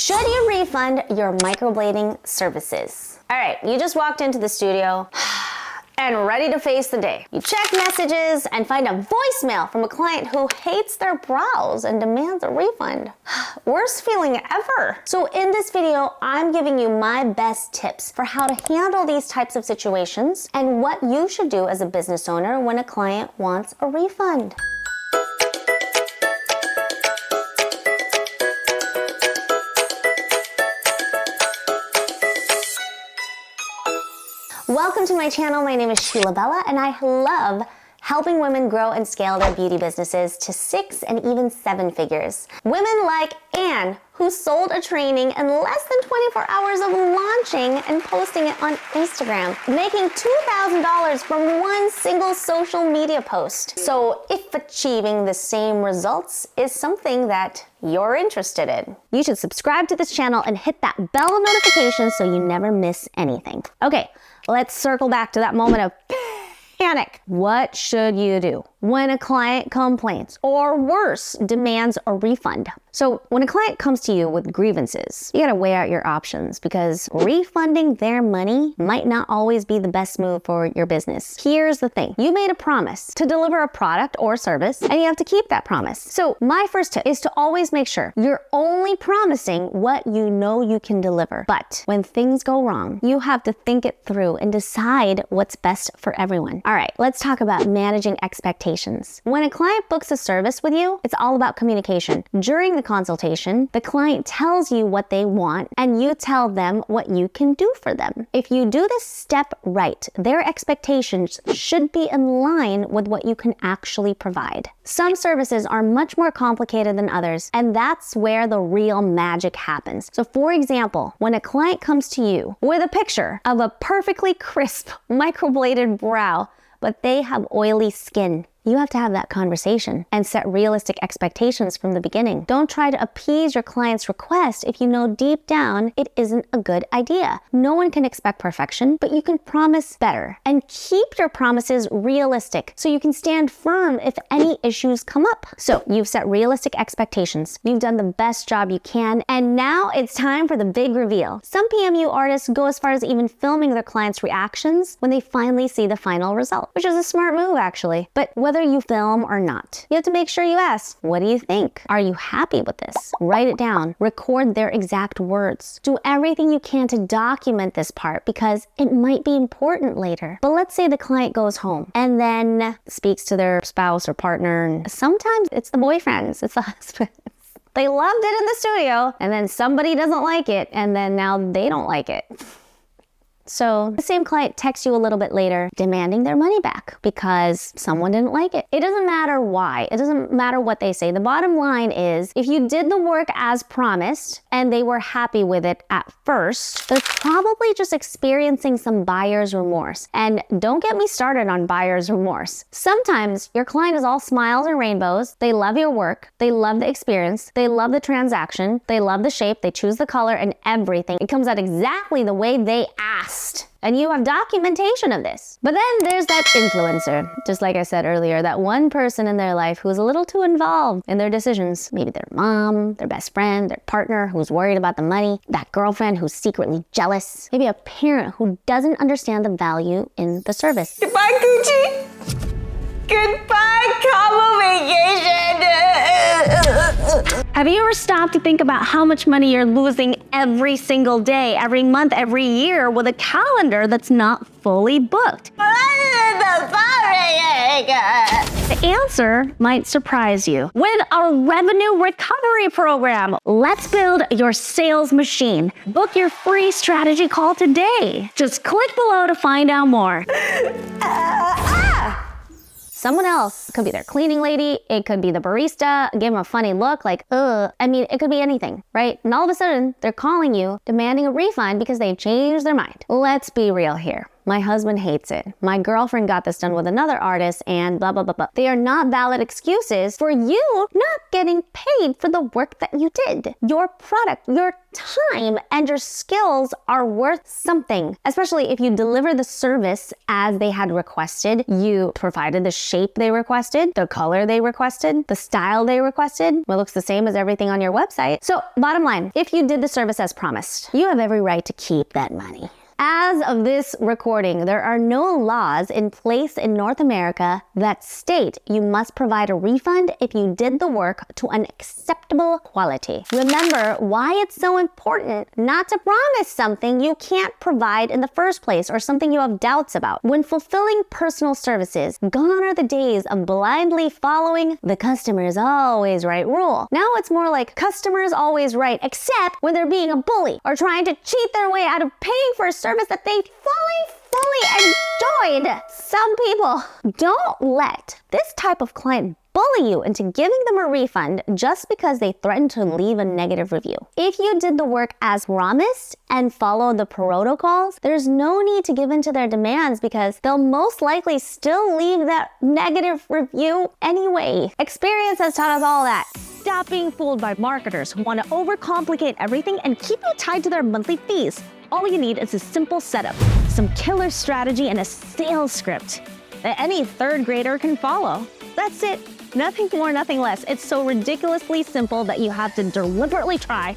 Should you refund your microblading services? All right, you just walked into the studio and ready to face the day. You check messages and find a voicemail from a client who hates their brows and demands a refund. Worst feeling ever. So in this video, I'm giving you my best tips for how to handle these types of situations and what you should do as a business owner when a client wants a refund. Welcome to my channel. My name is Sheila and I love helping women grow and scale their beauty businesses to 6 and even 7 figures. Women like Anne, who sold a training in less than 24 hours of launching and posting it on Instagram, making $2,000 from one single social media post. So if achieving the same results is something that you're interested in, you should subscribe to this channel and hit that bell notification so you never miss anything. Okay, let's circle back to that moment of panic. What should you do when a client complains or worse, demands a refund? So when a client comes to you with grievances, you gotta weigh out your options because refunding their money might not always be the best move for your business. Here's the thing. You made a promise to deliver a product or service and you have to keep that promise. So my first tip is to always make sure you're only promising what you know you can deliver. But when things go wrong, you have to think it through and decide what's best for everyone. All right, let's talk about managing expectations. When a client books a service with you, it's all about communication. During the consultation, the client tells you what they want and you tell them what you can do for them. If you do this step right, their expectations should be in line with what you can actually provide. Some services are much more complicated than others, and that's where the real magic happens. So for example, when a client comes to you with a picture of a perfectly crisp microbladed brow, but they have oily skin, you have to have that conversation and set realistic expectations from the beginning. Don't try to appease your client's request if you know deep down it isn't a good idea. No one can expect perfection, but you can promise better and keep your promises realistic so you can stand firm if any issues come up. So you've set realistic expectations. You've done the best job you can, and now it's time for the big reveal. Some PMU artists go as far as even filming their clients' reactions when they finally see the final result, which is a smart move actually. But whether you film or not, you have to make sure you ask, what do you think? Are you happy with this? Write it down. Record their exact words. Do everything you can to document this part because it might be important later. But let's say the client goes home and then speaks to their spouse or partner, and sometimes it's the boyfriends, it's the husbands. They loved it in the studio and then somebody doesn't like it and then now they don't like it. So the same client texts you a little bit later demanding their money back because someone didn't like it. It doesn't matter why. It doesn't matter what they say. The bottom line is if you did the work as promised and they were happy with it at first, they're probably just experiencing some buyer's remorse. And don't get me started on buyer's remorse. Sometimes your client is all smiles and rainbows. They love your work. They love the experience. They love the transaction. They love the shape. They choose the color and everything. It comes out exactly the way they asked. And you have documentation of this. But then there's that influencer, just like I said earlier, that one person in their life who's a little too involved in their decisions. Maybe their mom, their best friend, their partner who's worried about the money, that girlfriend who's secretly jealous, maybe a parent who doesn't understand the value in the service. Goodbye, Gucci. Goodbye, Cabo Vacation. Have you ever stopped to think about how much money you're losing every single day, every month, every year with a calendar that's not fully booked? The answer might surprise you. With a revenue recovery program, let's build your sales machine. Book your free strategy call today. Just click below to find out more. Someone else, it could be their cleaning lady, it could be the barista, give them a funny look like, ugh. I mean, it could be anything, right? And all of a sudden, they're calling you, demanding a refund because they've changed their mind. Let's be real here. My husband hates it. My girlfriend got this done with another artist and blah, blah, blah, blah. They are not valid excuses for you not getting paid for the work that you did. Your product, your time, and your skills are worth something, especially if you deliver the service as they had requested. You provided the shape they requested, the color they requested, the style they requested. It looks the same as everything on your website. So bottom line, if you did the service as promised, you have every right to keep that money. As of this recording, there are no laws in place in North America that state you must provide a refund if you did the work to an acceptable quality. Remember why it's so important not to promise something you can't provide in the first place or something you have doubts about. When fulfilling personal services, gone are the days of blindly following the customer is always right rule. Now it's more like customer is always right, except when they're being a bully or trying to cheat their way out of paying for a service that they fully enjoyed. Some people don't let this type of client bully you into giving them a refund just because they threatened to leave a negative review. If you did the work as promised and follow the protocols, there's no need to give in to their demands because they'll most likely still leave that negative review anyway. Experience has taught us all that. Stop being fooled by marketers who want to overcomplicate everything and keep you tied to their monthly fees. All you need is a simple setup, some killer strategy, and a sales script that any third grader can follow. That's it. Nothing more, nothing less. It's so ridiculously simple that you have to deliberately try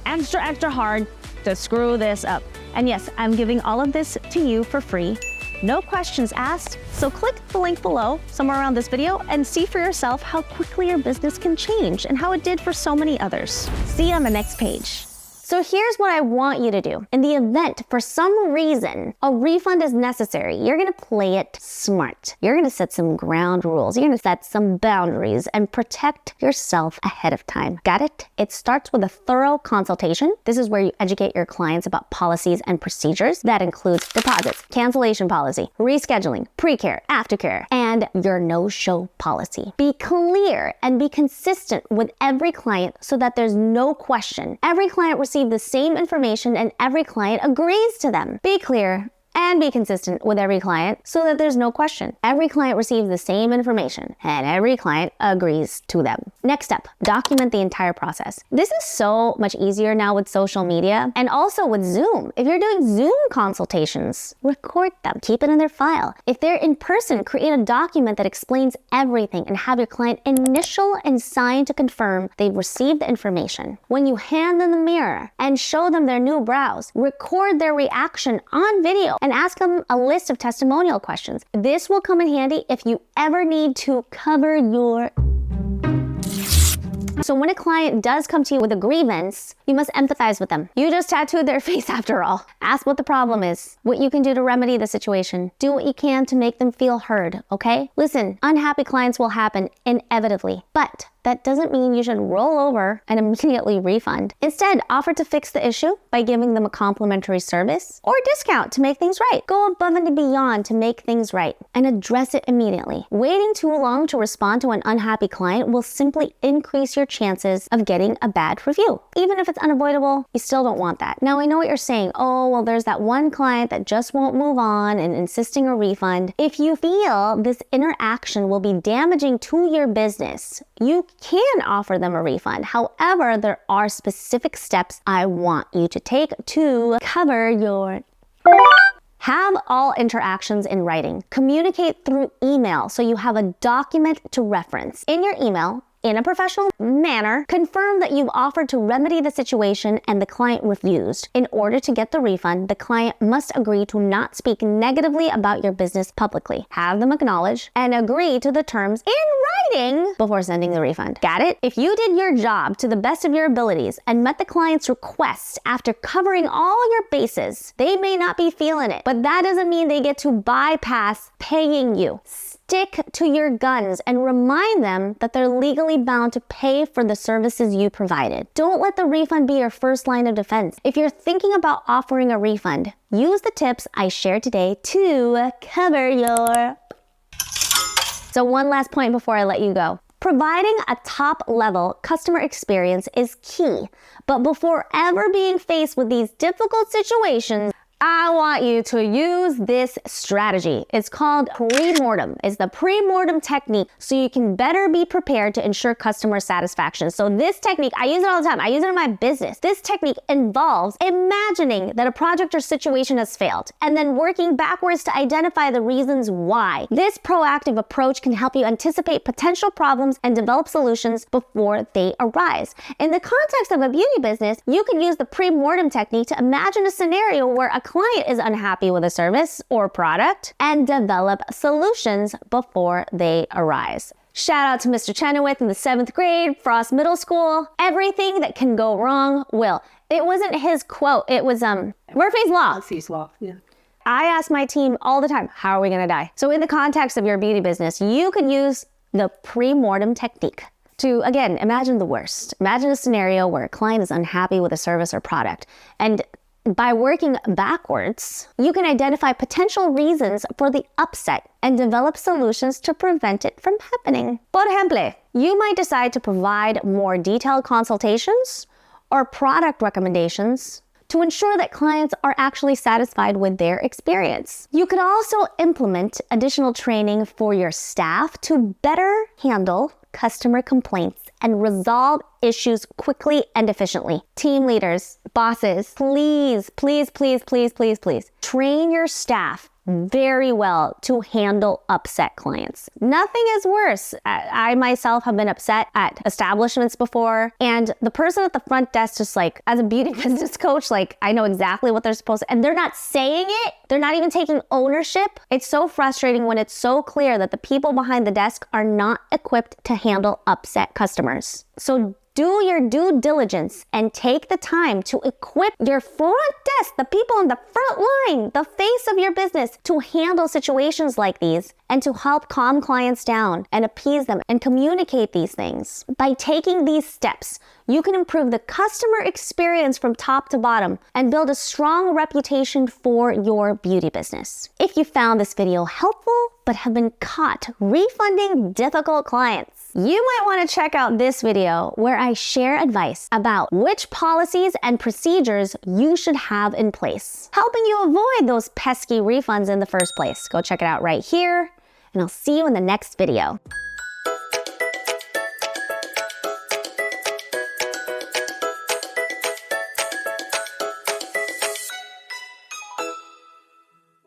extra hard to screw this up. And yes, I'm giving all of this to you for free. No questions asked. So click the link below, somewhere around this video, and see for yourself how quickly your business can change and how it did for so many others. See you on the next page. So here's what I want you to do. In the event, for some reason, a refund is necessary, you're gonna play it smart. You're gonna set some ground rules. You're gonna set some boundaries and protect yourself ahead of time. Got it? It starts with a thorough consultation. This is where you educate your clients about policies and procedures. That includes deposits, cancellation policy, rescheduling, pre-care, aftercare, and your no-show policy. Be clear and be consistent with every client so that there's no question. Every client receives the same information and every client agrees to them. Be clear and be consistent with every client so that there's no question. Every client receives the same information and every client agrees to them. Next up, document the entire process. This is so much easier now with social media and also with Zoom. If you're doing Zoom consultations, record them, keep it in their file. If they're in person, create a document that explains everything and have your client initial and sign to confirm they've received the information. When you hand them the mirror and show them their new brows, record their reaction on video and ask them a list of testimonial questions. This will come in handy if you ever need to cover your... So when a client does come to you with a grievance, you must empathize with them. You just tattooed their face after all. Ask what the problem is, what you can do to remedy the situation. Do what you can to make them feel heard, okay? Listen, unhappy clients will happen inevitably, but that doesn't mean you should roll over and immediately refund. Instead, offer to fix the issue by giving them a complimentary service or discount to make things right. Go above and beyond to make things right and address it immediately. Waiting too long to respond to an unhappy client will simply increase your chances of getting a bad review. Even if it's unavoidable, you still don't want that. Now, I know what you're saying. Oh, well, there's that one client that just won't move on and insisting a refund. If you feel this interaction will be damaging to your business, you can offer them a refund. However, there are specific steps I want you to take to cover your... Have all interactions in writing. Communicate through email so you have a document to reference. In your email, in a professional manner, confirm that you've offered to remedy the situation and the client refused. In order to get the refund, the client must agree to not speak negatively about your business publicly. Have them acknowledge and agree to the terms in writing before sending the refund. Got it? If you did your job to the best of your abilities and met the client's request after covering all your bases, they may not be feeling it, but that doesn't mean they get to bypass paying you. Stick to your guns and remind them that they're legally bound to pay for the services you provided. Don't let the refund be your first line of defense. If you're thinking about offering a refund, use the tips I shared today to cover your... So one last point before I let you go. Providing a top-level customer experience is key, but before ever being faced with these difficult situations, I want you to use this strategy. It's called pre-mortem. It's the pre-mortem technique so you can better be prepared to ensure customer satisfaction. So this technique, I use it all the time. I use it in my business. This technique involves imagining that a project or situation has failed and then working backwards to identify the reasons why. This proactive approach can help you anticipate potential problems and develop solutions before they arise. In the context of a beauty business, you can use the pre-mortem technique to imagine a scenario where a client is unhappy with a service or product and develop solutions before they arise. Shout out to Mr. Chenoweth in the 7th grade, Frost Middle School. Everything that can go wrong will. It wasn't his quote. It was Murphy's Law. Murphy's Law, yeah. I ask my team all the time, how are we gonna die? So in the context of your beauty business, you could use the pre-mortem technique to, again, imagine the worst. Imagine a scenario where a client is unhappy with a service or product. And by working backwards, you can identify potential reasons for the upset and develop solutions to prevent it from happening. Por ejemplo, you might decide to provide more detailed consultations or product recommendations to ensure that clients are actually satisfied with their experience. You could also implement additional training for your staff to better handle customer complaints and resolve issues quickly and efficiently. Team leaders, bosses, please, please, please, please, please, please train your staff very well to handle upset clients. Nothing is worse. I myself have been upset at establishments before, and the person at the front desk just like, as a beauty business coach, like I know exactly what they're supposed to, and they're not saying it. They're not even taking ownership. It's so frustrating when it's so clear that the people behind the desk are not equipped to handle upset customers. So do your due diligence and take the time to equip your front desk, the people in the front line, the face of your business, to handle situations like these and to help calm clients down and appease them and communicate these things. By taking these steps, you can improve the customer experience from top to bottom and build a strong reputation for your beauty business. If you found this video helpful but have been caught refunding difficult clients, you might want to check out this video where I share advice about which policies and procedures you should have in place, helping you avoid those pesky refunds in the first place. Go check it out right here, and I'll see you in the next video.